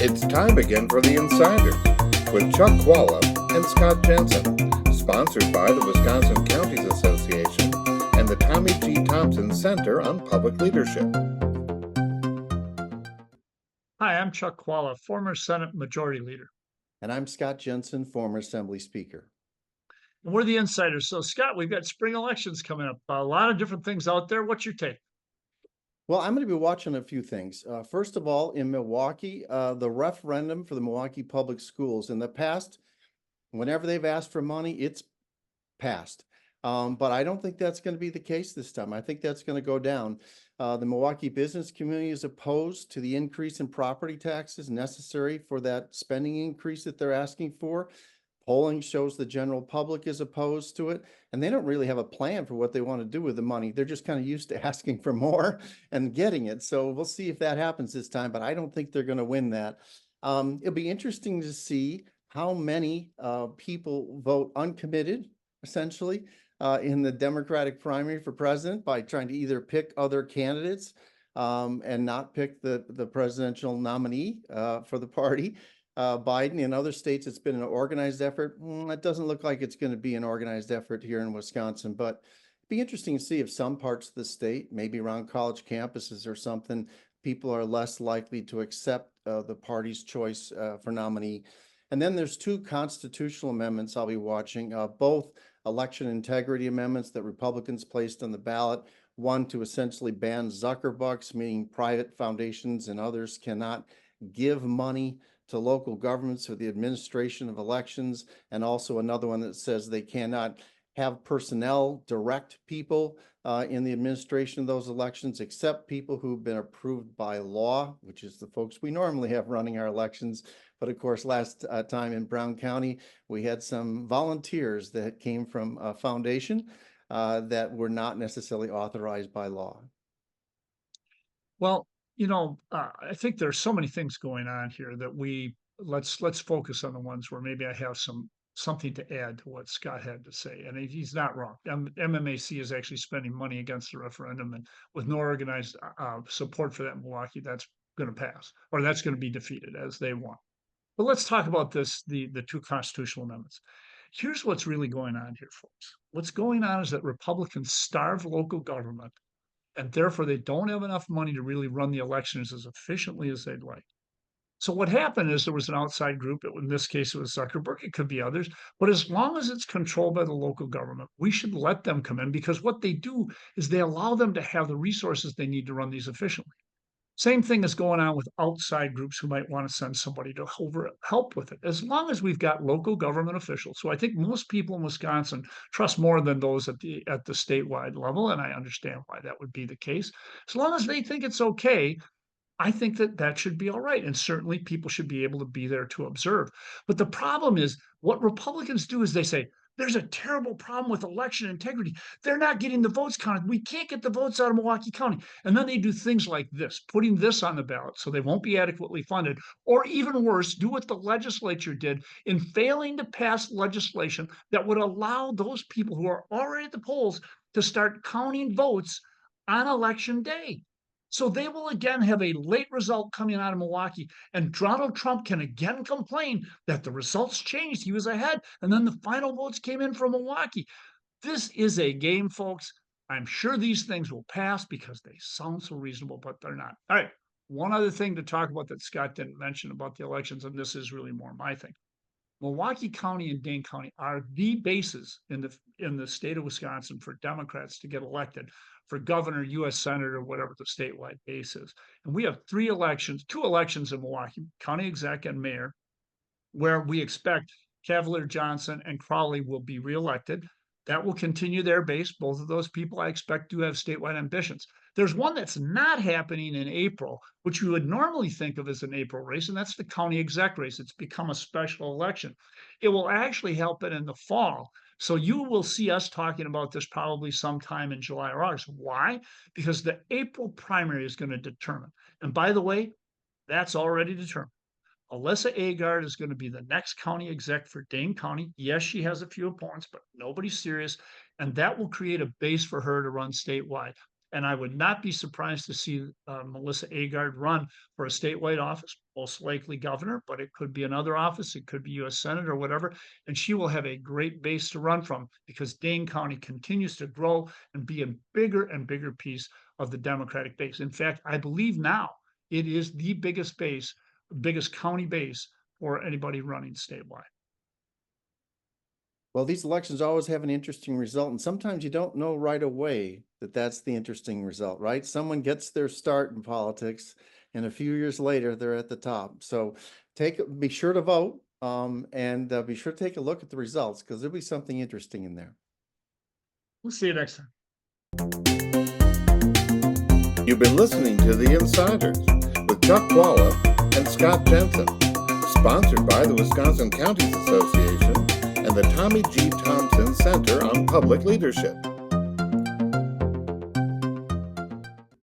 It's time again for the Insiders with Chuck Chvala and Scott Jensen, sponsored by the Wisconsin Counties Association and the Tommy G. Thompson Center on Public Leadership. Hi, I'm Chuck Chvala, former Senate Majority Leader. And I'm Scott Jensen, former Assembly Speaker. And we're the Insiders. So, Scott, we've got spring elections coming up. A lot of different things out there. What's your take? Well, I'm going to be watching a few things. First of all, in Milwaukee, the referendum for the Milwaukee Public Schools. In the past, whenever they've asked for money, it's passed. But I don't think that's going to be the case this time. I think that's going to go down. The Milwaukee business community is opposed to the increase in property taxes necessary for that spending increase that they're asking for. Polling shows the general public is opposed to it, and they don't really have a plan for what they want to do with the money. They're just kind of used to asking for more and getting it. So we'll see if that happens this time, but I don't think they're going to win that. It'll be interesting to see how many people vote uncommitted, essentially, in the Democratic primary for president by trying to either pick other candidates and not pick the presidential nominee for the party. Biden. In other states, it's been an organized effort. It doesn't look like it's going to be an organized effort here in Wisconsin, but it'd be interesting to see if some parts of the state, maybe around college campuses or something, people are less likely to accept the party's choice for nominee. And then there's two constitutional amendments I'll be watching, both election integrity amendments that Republicans placed on the ballot. One to essentially ban Zuckerbucks, meaning private foundations and others cannot give money to local governments for the administration of elections, and also another one that says they cannot have personnel direct people in the administration of those elections, except people who've been approved by law, which is the folks we normally have running our elections. But of course, last time in Brown County, we had some volunteers that came from a foundation that were not necessarily authorized by law. Well, I think there's so many things going on here that let's focus on the ones where maybe I have something to add to what Scott had to say. And he's not wrong. MMAC is actually spending money against the referendum, and with no organized support for that in Milwaukee, that's going to pass, or that's going to be defeated as they want. But let's talk about the two constitutional amendments. Here's what's really going on here, folks. What's going on is that Republicans starve local government, and therefore they don't have enough money to really run the elections as efficiently as they'd like. So what happened is there was an outside group. In this case, it was Zuckerberg. It could be others. But as long as it's controlled by the local government, we should let them come in, because what they do is they allow them to have the resources they need to run these efficiently. Same thing is going on with outside groups who might want to send somebody to help with it. As long as we've got local government officials, so I think most people in Wisconsin trust more than those at the statewide level, and I understand why that would be the case. As long as they think it's okay, I think that should be all right, and certainly people should be able to be there to observe. But the problem is, what Republicans do is they say, there's a terrible problem with election integrity. They're not getting the votes counted. We can't get the votes out of Milwaukee County. And then they do things like this, putting this on the ballot so they won't be adequately funded, or even worse, do what the legislature did in failing to pass legislation that would allow those people who are already at the polls to start counting votes on election day. So they will again have a late result coming out of Milwaukee, and Donald Trump can again complain that the results changed. He was ahead, and then the final votes came in from Milwaukee. This is a game, folks. I'm sure these things will pass because they sound so reasonable, but they're not. All right. One other thing to talk about that Scott didn't mention about the elections, and this is really more my thing. Milwaukee County and Dane County are the bases in the state of Wisconsin for Democrats to get elected for governor, U.S. senator, whatever the statewide base is. And we have two elections in Milwaukee, county exec and mayor, where we expect Cavalier, Johnson, and Crowley will be reelected. That will continue their base. Both of those people I expect do have statewide ambitions. There's one that's not happening in April, which you would normally think of as an April race, and that's the county exec race. It's become a special election. It will actually help it in the fall. So you will see us talking about this probably sometime in July or August. Why? Because the April primary is going to determine. And by the way, that's already determined. Alyssa Agard is going to be the next county exec for Dane County. Yes, she has a few opponents, but nobody's serious. And that will create a base for her to run statewide. And I would not be surprised to see Melissa Agard run for a statewide office, most likely governor, but it could be another office. It could be U.S. Senate or whatever. And she will have a great base to run from because Dane County continues to grow and be a bigger and bigger piece of the Democratic base. In fact, I believe now it is the biggest base, biggest county base for anybody running statewide. Well, these elections always have an interesting result, and sometimes you don't know right away that that's the interesting result, right? Someone gets their start in politics, and a few years later, they're at the top. So be sure to vote, and be sure to take a look at the results, because there'll be something interesting in there. We'll see you next time. You've been listening to The Insiders with Chuck Chvala and Scott Jensen, sponsored by the Wisconsin Counties Association and the Tommy G. Thompson Center on Public Leadership.